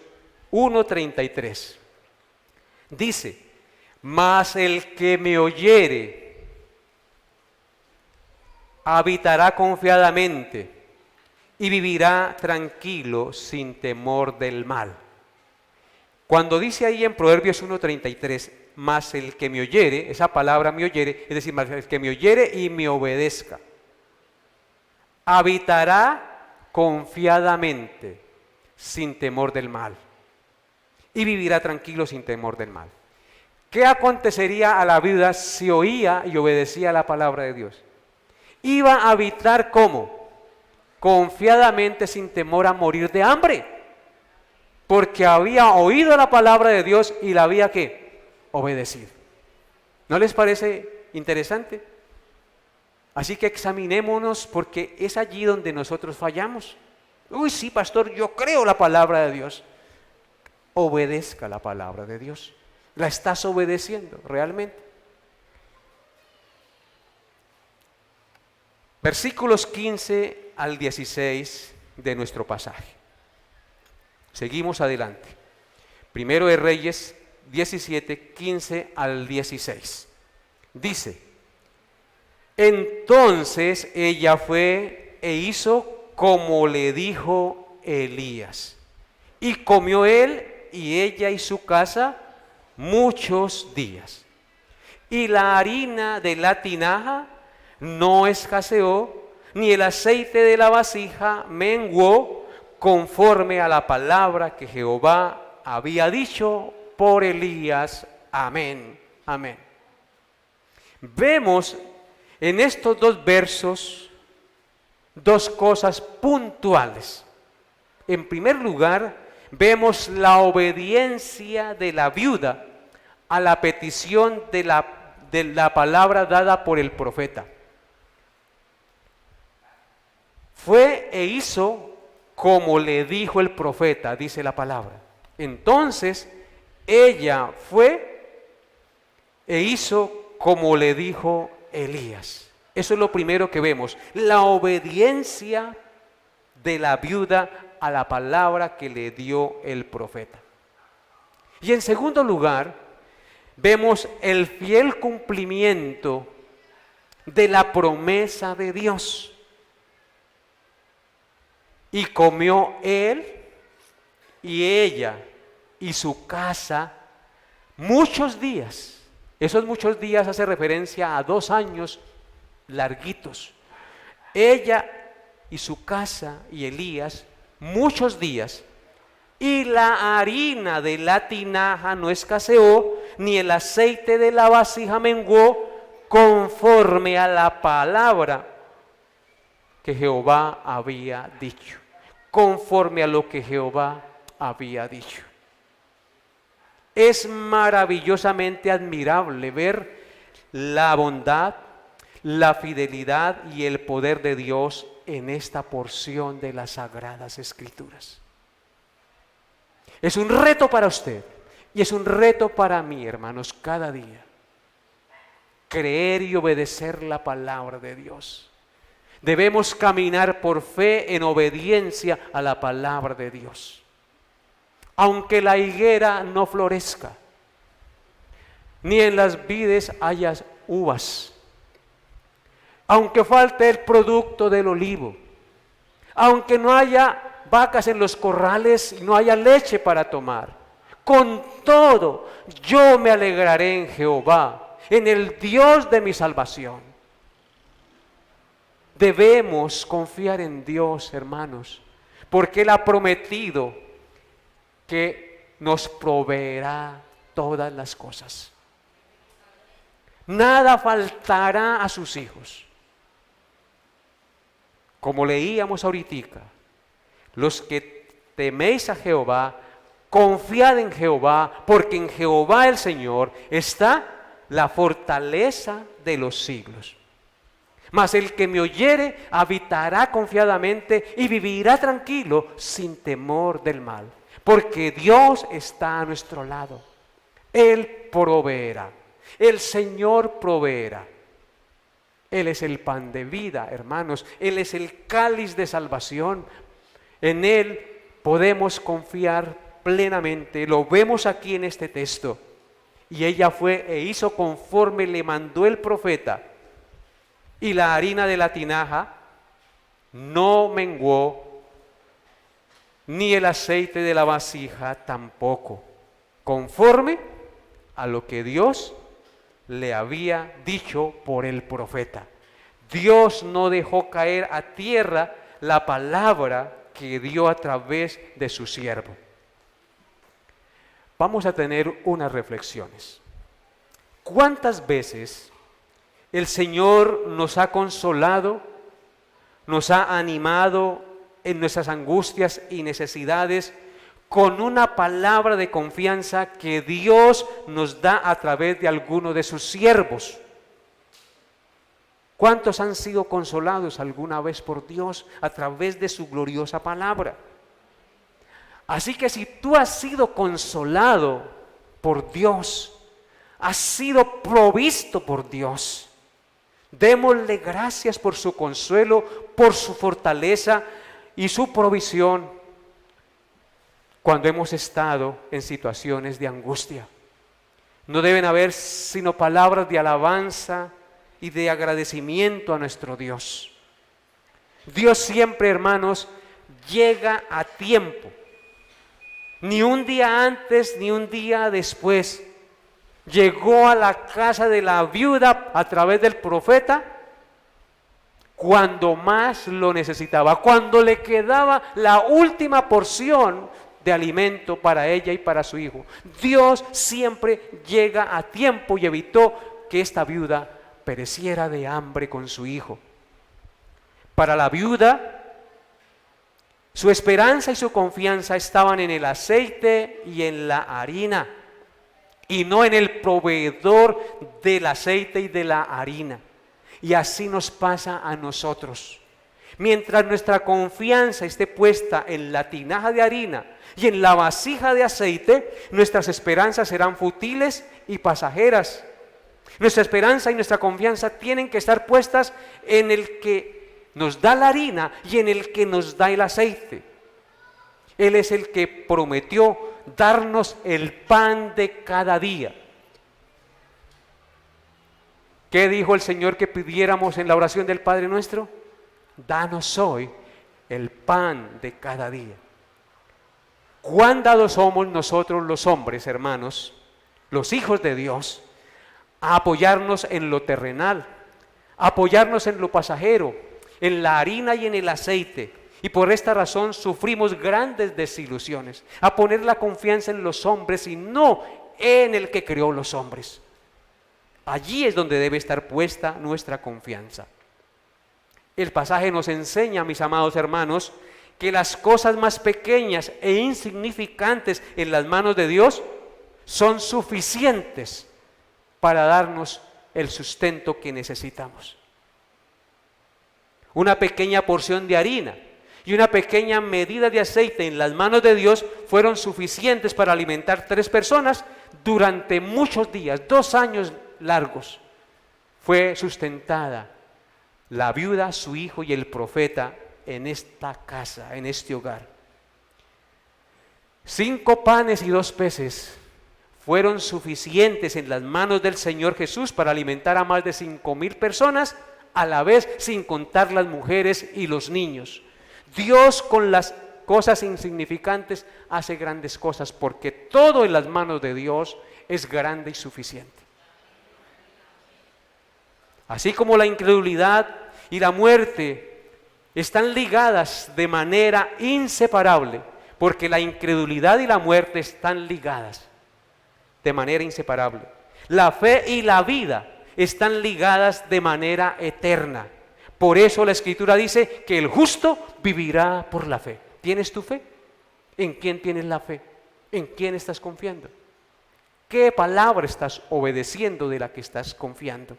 1:33, dice, mas el que me oyere habitará confiadamente y vivirá tranquilo sin temor del mal. Cuando dice ahí en Proverbios 1:33, mas el que me oyere, esa palabra me oyere, es decir, mas el que me oyere y me obedezca, habitará confiadamente sin temor del mal y vivirá tranquilo sin temor del mal. ¿Qué acontecería a la viuda si oía y obedecía la palabra de Dios? Iba a habitar ¿cómo? Confiadamente sin temor a morir de hambre, porque había oído la palabra de Dios y la había ¿qué? Obedecido. ¿No les parece interesante? Así que examinémonos, porque es allí donde nosotros fallamos. Uy, sí, pastor, yo creo la palabra de Dios. Obedezca la palabra de Dios. ¿La estás obedeciendo realmente? Versículos 15 al 16 de nuestro pasaje. Seguimos adelante. Primero de Reyes 17, 15 al 16. Dice, entonces ella fue e hizo como le dijo Elías. Y comió él y ella y su casa muchos días. Y la harina de la tinaja no escaseó, ni el aceite de la vasija menguó, conforme a la palabra que Jehová había dicho por Elías. Amén, amén. Vemos en estos 2 versos 2 cosas puntuales. En primer lugar, vemos la obediencia de la viuda a la petición de la palabra dada por el profeta. Fue e hizo como le dijo el profeta, dice la palabra. Entonces ella fue e hizo como le dijo Elías. Eso es lo primero que vemos, la obediencia de la viuda a la palabra que le dio el profeta. Y en segundo lugar, vemos el fiel cumplimiento de la promesa de Dios. Y comió él y ella y su casa muchos días. Esos muchos días hace referencia a 2 años larguitos. Ella y su casa y Elías muchos días. Y la harina de la tinaja no escaseó, ni el aceite de la vasija menguó, conforme a la palabra que Jehová había dicho. Conforme a lo que Jehová había dicho. Es maravillosamente admirable ver la bondad, la fidelidad y el poder de Dios en esta porción de las Sagradas Escrituras. Es un reto para usted y es un reto para mí, hermanos, cada día. Creer y obedecer la palabra de Dios. Debemos caminar por fe en obediencia a la palabra de Dios. Aunque la higuera no florezca, ni en las vides haya uvas, aunque falte el producto del olivo, aunque no haya vacas en los corrales y no haya leche para tomar, con todo yo me alegraré en Jehová, en el Dios de mi salvación. Debemos confiar en Dios, hermanos, porque Él ha prometido que nos proveerá todas las cosas. Nada faltará a sus hijos. Como leíamos ahorita, los que teméis a Jehová, confiad en Jehová, porque en Jehová el Señor está la fortaleza de los siglos. Mas el que me oyere habitará confiadamente y vivirá tranquilo sin temor del mal, porque Dios está a nuestro lado. Él proveerá, el Señor proveerá. Él es el pan de vida, hermanos. Él es el cáliz de salvación. En Él podemos confiar plenamente. Lo vemos aquí en este texto. Y ella fue e hizo conforme le mandó el profeta. Y la harina de la tinaja no menguó, ni el aceite de la vasija tampoco, conforme a lo que Dios le había dicho por el profeta. Dios no dejó caer a tierra la palabra que dio a través de su siervo. Vamos a tener unas reflexiones. ¿Cuántas veces el Señor nos ha consolado, nos ha animado en nuestras angustias y necesidades con una palabra de confianza que Dios nos da a través de alguno de sus siervos? ¿Cuántos han sido consolados alguna vez por Dios a través de su gloriosa palabra? Así que si tú has sido consolado por Dios, has sido provisto por Dios, démosle gracias por su consuelo, por su fortaleza y su provisión cuando hemos estado en situaciones de angustia. No deben haber sino palabras de alabanza y de agradecimiento a nuestro Dios. Dios siempre, hermanos, llega a tiempo. Ni un día antes, ni un día después. Llegó a la casa de la viuda a través del profeta cuando más lo necesitaba, cuando le quedaba la última porción de alimento para ella y para su hijo. Dios siempre llega a tiempo y evitó que esta viuda pereciera de hambre con su hijo. Para la viuda, su esperanza y su confianza estaban en el aceite y en la harina, y no en el proveedor del aceite y de la harina. Y así nos pasa a nosotros. Mientras nuestra confianza esté puesta en la tinaja de harina y en la vasija de aceite, nuestras esperanzas serán futiles y pasajeras. Nuestra esperanza y nuestra confianza tienen que estar puestas en el que nos da la harina y en el que nos da el aceite. Él es el que prometió darnos el pan de cada día. ¿Qué dijo el Señor que pidiéramos en la oración del Padre Nuestro? Danos hoy el pan de cada día. ¿Cuán dados somos nosotros los hombres, hermanos, los hijos de Dios, a apoyarnos en lo terrenal, a apoyarnos en lo pasajero, en la harina y en el aceite? Y por esta razón sufrimos grandes desilusiones, a poner la confianza en los hombres y no en el que creó los hombres. Allí es donde debe estar puesta nuestra confianza. El pasaje nos enseña, mis amados hermanos, que las cosas más pequeñas e insignificantes en las manos de Dios son suficientes para darnos el sustento que necesitamos. Una pequeña porción de harina y una pequeña medida de aceite en las manos de Dios fueron suficientes para alimentar 3 personas durante muchos días, 2 años largos. Fue sustentada la viuda, su hijo y el profeta en esta casa, en este hogar. 5 panes y 2 peces fueron suficientes en las manos del Señor Jesús para alimentar a más de 5,000 personas, a la vez sin contar las mujeres y los niños. Dios con las cosas insignificantes hace grandes cosas, porque todo en las manos de Dios es grande y suficiente. Así como la incredulidad y la muerte están ligadas de manera inseparable, porque la incredulidad y la muerte están ligadas de manera inseparable. La fe y la vida están ligadas de manera eterna. Por eso la Escritura dice que el justo vivirá por la fe. ¿Tienes tu fe? ¿En quién tienes la fe? ¿En quién estás confiando? ¿Qué palabra estás obedeciendo de la que estás confiando?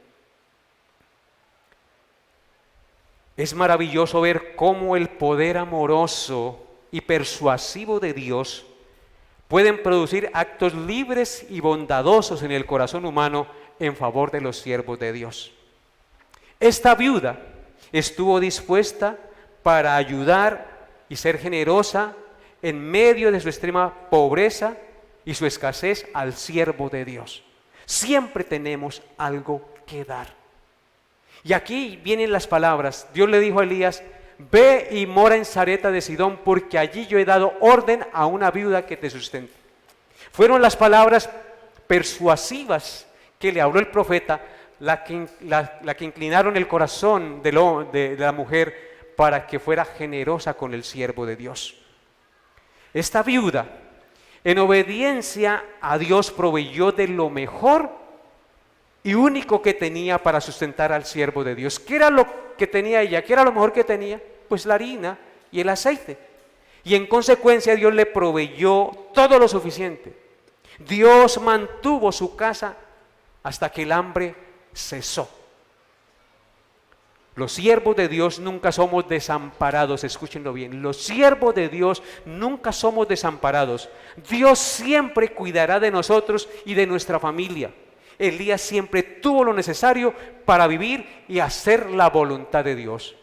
Es maravilloso ver cómo el poder amoroso y persuasivo de Dios pueden producir actos libres y bondadosos en el corazón humano en favor de los siervos de Dios. Esta viuda estuvo dispuesta para ayudar y ser generosa en medio de su extrema pobreza y su escasez al siervo de Dios. Siempre tenemos algo que dar. Y aquí vienen las palabras. Dios le dijo a Elías: ve y mora en Sarepta de Sidón, porque allí yo he dado orden a una viuda que te sustente. Fueron las palabras persuasivas que le habló el profeta la que inclinaron el corazón de la mujer para que fuera generosa con el siervo de Dios. Esta viuda, en obediencia a Dios, proveyó de lo mejor y único que tenía para sustentar al siervo de Dios. ¿Qué era lo que tenía ella? ¿Qué era lo mejor que tenía? Pues la harina y el aceite. Y en consecuencia Dios le proveyó todo lo suficiente. Dios mantuvo su casa hasta que el hambre cesó. Los siervos de Dios nunca somos desamparados, escúchenlo bien. Los siervos de Dios nunca somos desamparados. Dios siempre cuidará de nosotros y de nuestra familia. Elías siempre tuvo lo necesario para vivir y hacer la voluntad de Dios.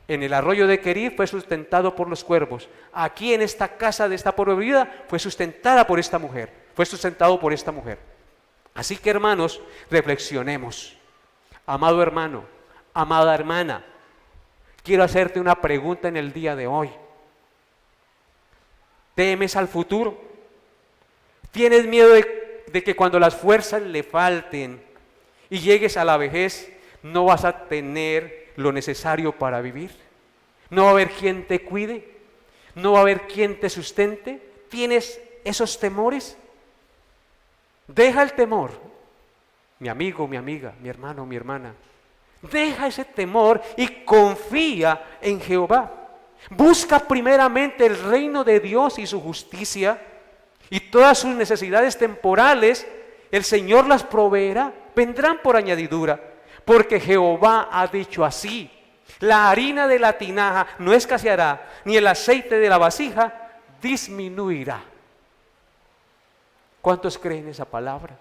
En el arroyo de Querit fue sustentado por los cuervos. Aquí en esta casa de esta pobre viuda fue sustentada por esta mujer. Fue sustentado por esta mujer. Así que, hermanos, reflexionemos. Amado hermano, amada hermana, quiero hacerte una pregunta en el día de hoy. ¿Temes al futuro? ¿Tienes miedo de que cuando las fuerzas le falten y llegues a la vejez no vas a tener lo necesario para vivir? ¿No va a haber quien te cuide? ¿No va a haber quien te sustente? ¿Tienes esos temores? Deja el temor, mi amigo, mi amiga, mi hermano, mi hermana. Deja ese temor y confía en Jehová. Busca primeramente el reino de Dios y su justicia, y todas sus necesidades temporales el Señor las proveerá, vendrán por añadidura, porque Jehová ha dicho así. La harina de la tinaja no escaseará, ni el aceite de la vasija disminuirá. ¿Cuántos creen esa palabra?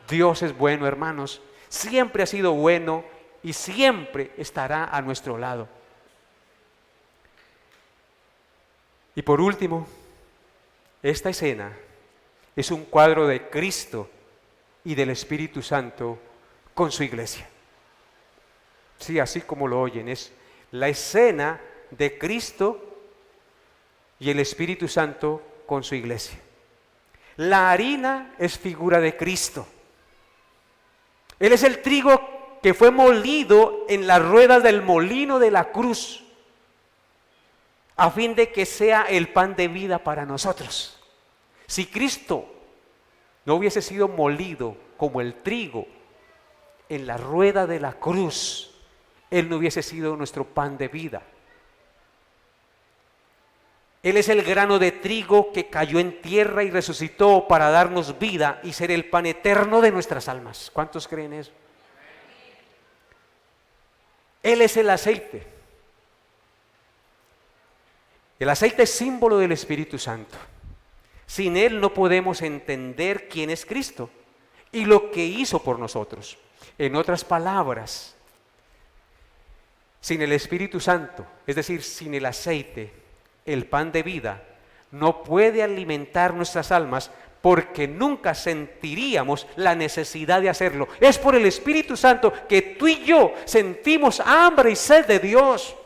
Dios es bueno, hermanos. Siempre ha sido bueno y siempre estará a nuestro lado. Y por último, esta escena es un cuadro de Cristo y del Espíritu Santo con su iglesia. Sí, así como lo oyen, es la escena de Cristo y el Espíritu Santo con su iglesia. La harina es figura de Cristo. Él es el trigo que fue molido en las ruedas del molino de la cruz, a fin de que sea el pan de vida para nosotros. Si Cristo no hubiese sido molido como el trigo en la rueda de la cruz, Él no hubiese sido nuestro pan de vida. Él es el grano de trigo que cayó en tierra y resucitó para darnos vida y ser el pan eterno de nuestras almas. ¿Cuántos creen eso? Él es el aceite. El aceite es símbolo del Espíritu Santo. Sin Él no podemos entender quién es Cristo y lo que hizo por nosotros. En otras palabras, sin el Espíritu Santo, es decir, sin el aceite, el pan de vida, no puede alimentar nuestras almas porque nunca sentiríamos la necesidad de hacerlo. Es por el Espíritu Santo que tú y yo sentimos hambre y sed de Dios.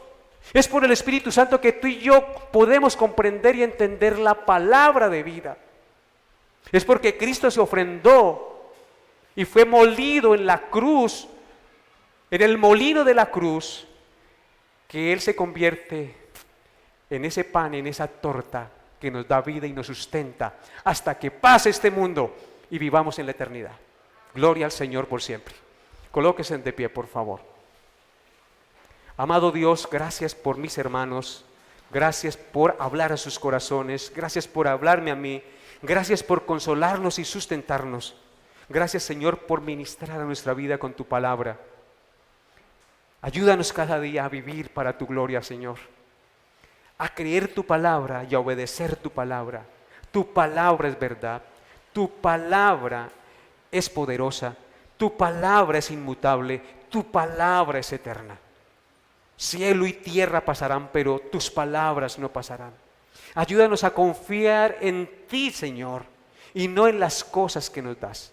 Es por el Espíritu Santo que tú y yo podemos comprender y entender la palabra de vida. Es porque Cristo se ofrendó y fue molido en la cruz, en el molino de la cruz, que Él se convierte en ese pan, en esa torta que nos da vida y nos sustenta hasta que pase este mundo y vivamos en la eternidad. Gloria al Señor por siempre. Colóquese de pie, por favor. Amado Dios, gracias por mis hermanos, gracias por hablar a sus corazones, gracias por hablarme a mí, gracias por consolarnos y sustentarnos. Gracias, Señor, por ministrar a nuestra vida con tu palabra. Ayúdanos cada día a vivir para tu gloria, Señor, a creer tu palabra y a obedecer tu palabra. Tu palabra es verdad, tu palabra es poderosa, tu palabra es inmutable, tu palabra es eterna. Cielo y tierra pasarán, pero tus palabras no pasarán. Ayúdanos a confiar en ti, Señor, y no en las cosas que nos das.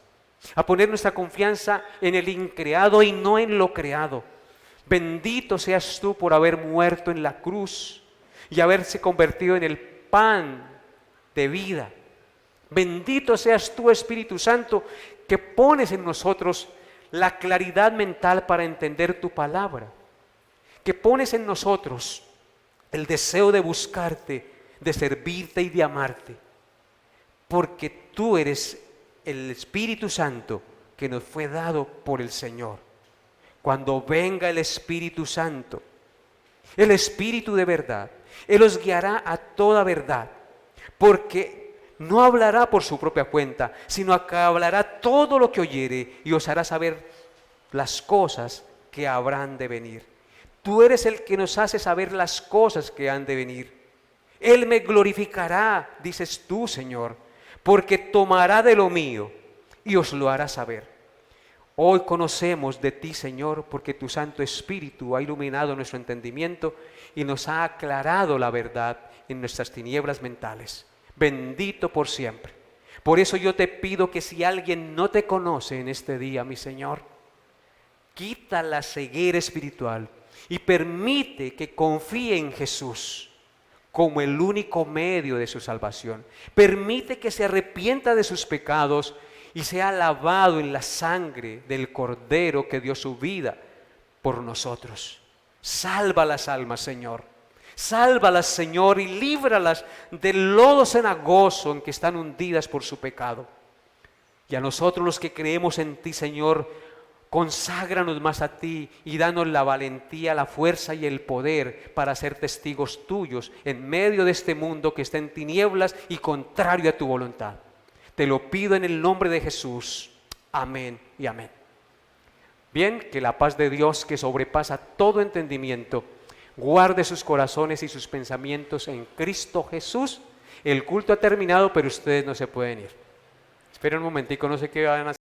A poner nuestra confianza en el increado y no en lo creado. Bendito seas tú por haber muerto en la cruz y haberse convertido en el pan de vida. Bendito seas tú, Espíritu Santo, que pones en nosotros la claridad mental para entender tu palabra. Que pones en nosotros el deseo de buscarte, de servirte y de amarte, porque tú eres el Espíritu Santo que nos fue dado por el Señor. Cuando venga el Espíritu Santo, el Espíritu de verdad, Él os guiará a toda verdad, porque no hablará por su propia cuenta, sino que hablará todo lo que oyere y os hará saber las cosas que habrán de venir. Tú eres el que nos hace saber las cosas que han de venir. Él me glorificará, dices tú, Señor, porque tomará de lo mío y os lo hará saber. Hoy conocemos de ti, Señor, porque tu Santo Espíritu ha iluminado nuestro entendimiento y nos ha aclarado la verdad en nuestras tinieblas mentales. Bendito por siempre. Por eso yo te pido que si alguien no te conoce en este día, mi Señor, quita la ceguera espiritual y permite que confíe en Jesús como el único medio de su salvación. Permite que se arrepienta de sus pecados y sea lavado en la sangre del Cordero que dio su vida por nosotros. Salva las almas, Señor. Sálvalas, Señor, y líbralas del lodo cenagoso en que están hundidas por su pecado. Y a nosotros los que creemos en ti, Señor, conságranos más a ti y danos la valentía, la fuerza y el poder para ser testigos tuyos en medio de este mundo que está en tinieblas y contrario a tu voluntad. Te lo pido en el nombre de Jesús. Amén y amén. Bien, que la paz de Dios, que sobrepasa todo entendimiento, guarde sus corazones y sus pensamientos en Cristo Jesús. El culto ha terminado, pero ustedes no se pueden ir. Esperen un momentico, no sé qué van a hacer.